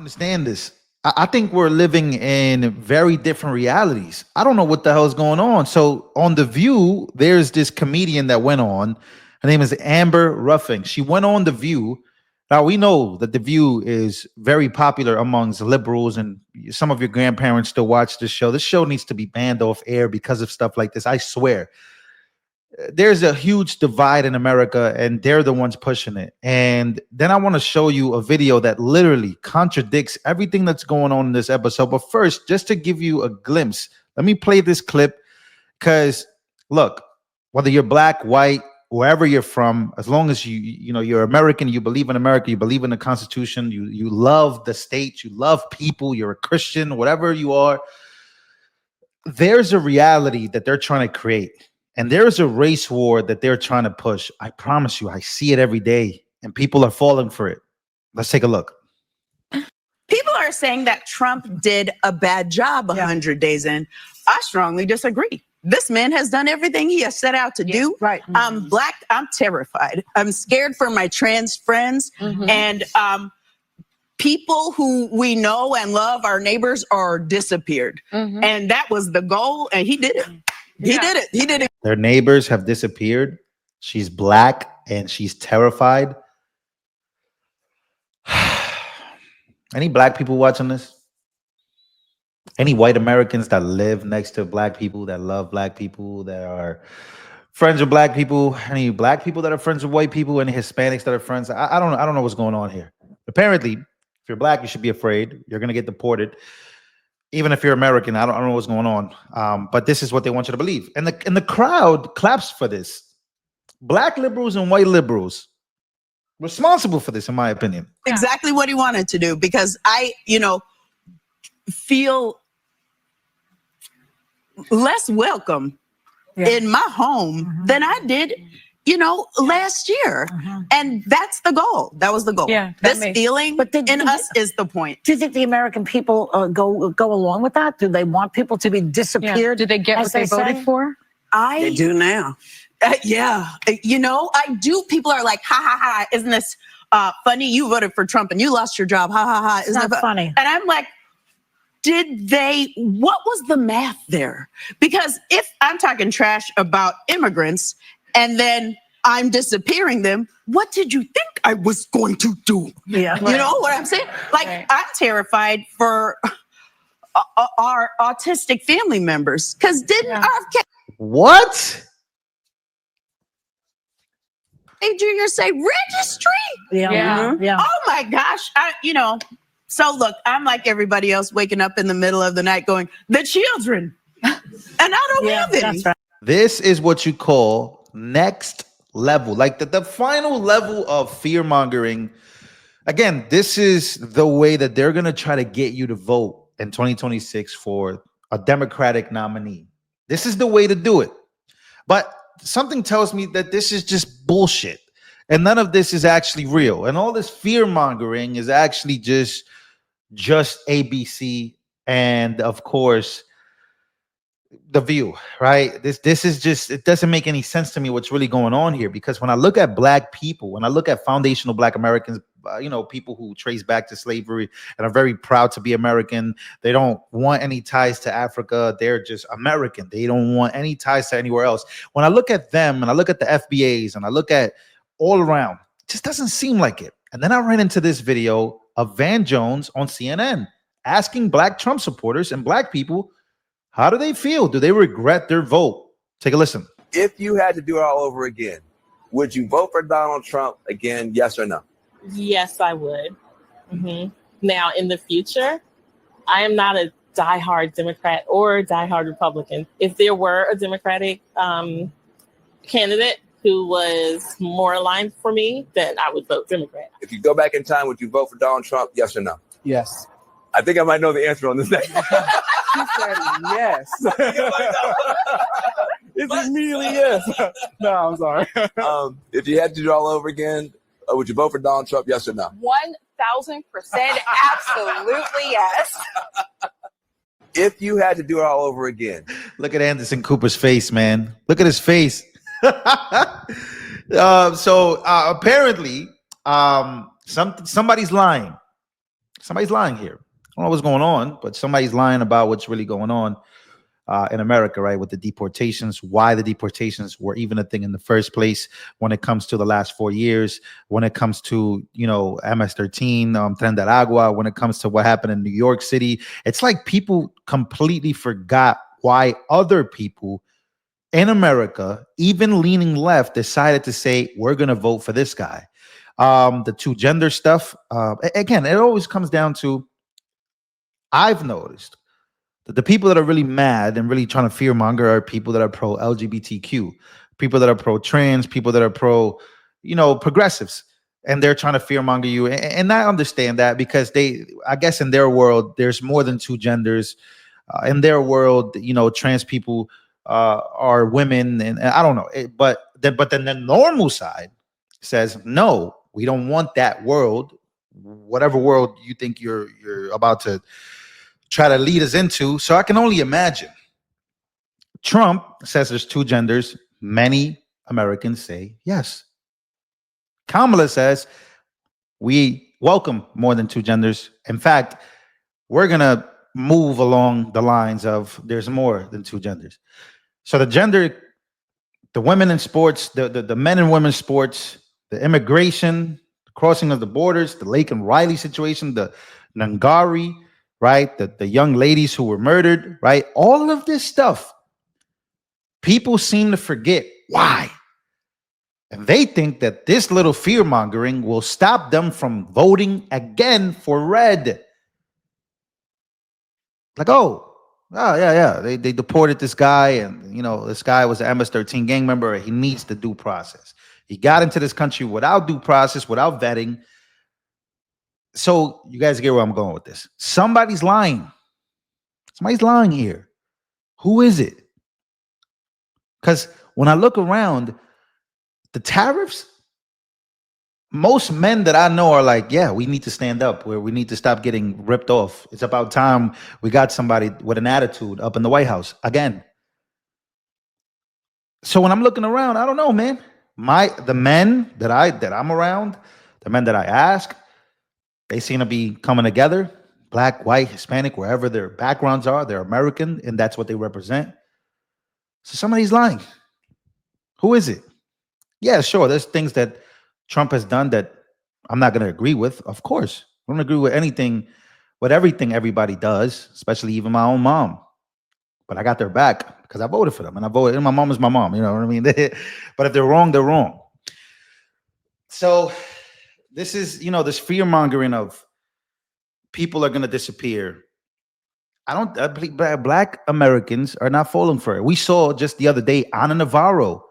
understand this. I think we're living in very different realities. I don't know what the hell is going on. So on The View, there's this comedian that went on. Her name is Amber Ruffin. She went on The View. Now we know that The View is very popular amongst liberals, and some of your grandparents still watch this show. This show needs to be banned off air because of stuff like this. I swear. There's a huge divide in America, and they're the ones pushing it. And then I want to show you a video that literally contradicts everything that's going on in this episode. But first, just to give you a glimpse, let me play this clip. Because look, whether you're black, white, wherever you're from, as long as you're American, you believe in America, you believe in the Constitution, you love the state, you love people, you're a Christian, whatever you are, there's a reality that they're trying to create. And there's a race war that they're trying to push. I promise you, I see it every day, and people are falling for it. Let's take a look. People are saying that Trump did a bad job 100 days in. I strongly disagree. This man has done everything he has set out to do. Right. I'm black. I'm terrified. I'm scared for my trans friends. And people who we know and love, our neighbors, are disappeared. And that was the goal, and he did it. He did it. He did it. Their neighbors have disappeared. She's black and she's terrified. Any black people watching this? Any white Americans that live next to black people, that love black people, that are friends with black people? Any black people that are friends with white people? Any Hispanics that are friends? I don't know what's going on here. Apparently, if you're black, you should be afraid. You're gonna get deported. Even if you're American, I don't know what's going on. But this is what they want you to believe. And the crowd claps for this. Black liberals and white liberals responsible for this, in my opinion. Exactly what he wanted to do, because I, feel less welcome in my home than I did, last year. And that's the goal. That was the goal. Yeah, this feeling in us is the point. Do you think the American people go along with that? Do they want people to be disappeared? Do they get what they voted for? They do now. I do. People are like, ha, ha, ha. Isn't this funny? You voted for Trump and you lost your job. Ha, ha, ha. It's not funny. And I'm like, what was the math there? Because if I'm talking trash about immigrants and then I'm disappearing them, what did you think I was going to do? Yeah. You know what I'm saying? Like, I'm terrified for our autistic family members. Because didn't RFK... What? Junior say registry? Yeah. Oh my gosh. So look, I'm like everybody else, waking up in the middle of the night going, the children. And I don't have any. That's right. This is what you call next level. Like the final level of fear mongering. Again, this is the way that they're going to try to get you to vote in 2026 for a Democratic nominee. This is the way to do it. But something tells me that this is just bullshit. And none of this is actually real. And all this fear mongering is actually just ABC. And of course, The View, right? This is just, it doesn't make any sense to me what's really going on here. Because when I look at black people, when I look at foundational black Americans, people who trace back to slavery and are very proud to be American, they don't want any ties to Africa. They're just American. They don't want any ties to anywhere else. When I look at them and I look at the FBAs and I look at all around, it just doesn't seem like it. And then I ran into this video of Van Jones on CNN asking black Trump supporters and black people, how do they feel? Do they regret their vote? Take a listen. If you had to do it all over again, would you vote for Donald Trump again? Yes or no? Yes, I would. Now, in the future, I am not a diehard Democrat or diehard Republican. If there were a Democratic candidate who was more aligned for me, then I would vote Democrat. If you go back in time, would you vote for Donald Trump? Yes or no? Yes. I think I might know the answer on this next. She said yes. It's immediately yes. No, I'm sorry. If you had to do it all over again, would you vote for Donald Trump? Yes or no? 1,000% absolutely yes. If you had to do it all over again. Look at Anderson Cooper's face, man. Look at his face. Apparently, somebody's lying. somebody's lying here. I don't know what's going on, but somebody's lying about what's really going on in America, right? With the deportations, why the deportations were even a thing in the first place. When it comes to the last 4 years, when it comes to MS-13, Tren de Agua, when it comes to what happened in New York City, it's like people completely forgot why other people in America, even leaning left, decided to say we're going to vote for this guy. The two gender stuff. Again, it always comes down to, I've noticed that the people that are really mad and really trying to fearmonger are people that are pro LGBTQ, people that are pro trans, people that are pro, progressives. And they're trying to fearmonger you. And I understand that because I guess in their world, there's more than two genders. In their world, trans people are women. And I don't know. But then the normal side says, no, we don't want that world. Whatever world you think you're about to try to lead us into. So I can only imagine. Trump says there's two genders. Many Americans say yes. Kamala says we welcome more than two genders. In fact, we're going to move along the lines of there's more than two genders. So the women in sports, the men and women sports, the immigration, the crossing of the borders, the Lake and Riley situation, the Nangari, right? The young ladies who were murdered, right? All of this stuff, people seem to forget why. And they think that this little fear mongering will stop them from voting again for red. Like, yeah. They deported this guy, and this guy was an MS-13 gang member. He needs the due process. He got into this country without due process, without vetting. So you guys get where I'm going with this. Somebody's lying. Somebody's lying here. Who is it? Because when I look around, the tariffs, most men that I know are like, yeah, we need to stand up, where we need to stop getting ripped off. It's about time we got somebody with an attitude up in the White House again. So when I'm looking around, I don't know, man. The men that I'm around, the men that I ask, they seem to be coming together. Black, white, Hispanic, wherever their backgrounds are, they're American, and that's what they represent. So somebody's lying. Who is it? Yeah, sure. There's things that Trump has done that I'm not going to agree with. Of course, I don't agree with everything everybody does, especially even my own mom. But I got their back because I voted for them, and and my mom is my mom. You know what I mean? But if they're wrong, they're wrong. So this is, this fear mongering of people are going to disappear. I believe Black Americans are not falling for it. We saw just the other day Ana Navarro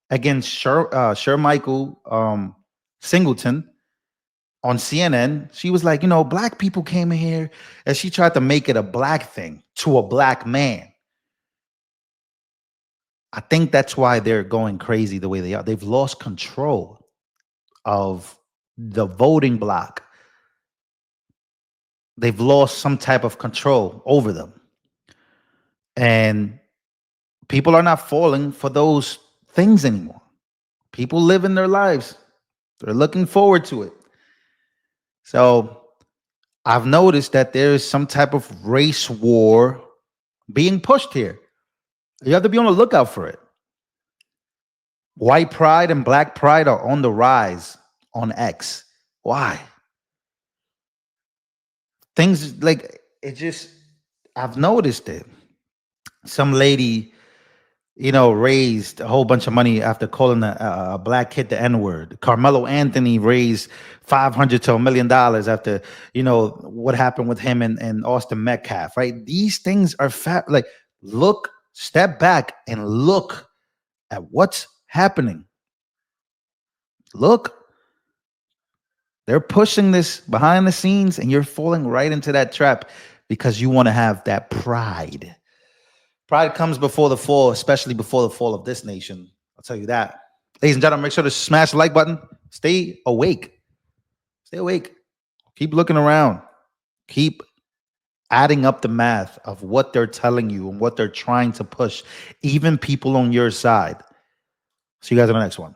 against Michael Singleton on CNN. She was like, Black people came in here, and she tried to make it a Black thing to a Black man. I think that's why they're going crazy the way they are. They've lost control of the voting block. They've lost some type of control over them. And people are not falling for those things anymore. People live in their lives. They're looking forward to it. So I've noticed that there is some type of race war being pushed here. You have to be on the lookout for it. White pride and Black pride are on the rise on X. Why? Things like I've noticed it. Some lady, raised a whole bunch of money after calling a Black kid the N-word. Carmelo Anthony raised $500 to $1 million after, what happened with him and Austin Metcalf, right? These things are like, step back and look at what's happening. Look, they're pushing this behind the scenes, and you're falling right into that trap because you want to have that pride. Pride comes before the fall, especially before the fall of this nation. I'll tell you that. Ladies and gentlemen, make sure to smash the like button. Stay awake. Stay awake. Keep looking around. Keep adding up the math of what they're telling you and what they're trying to push, even people on your side. See you guys on the next one.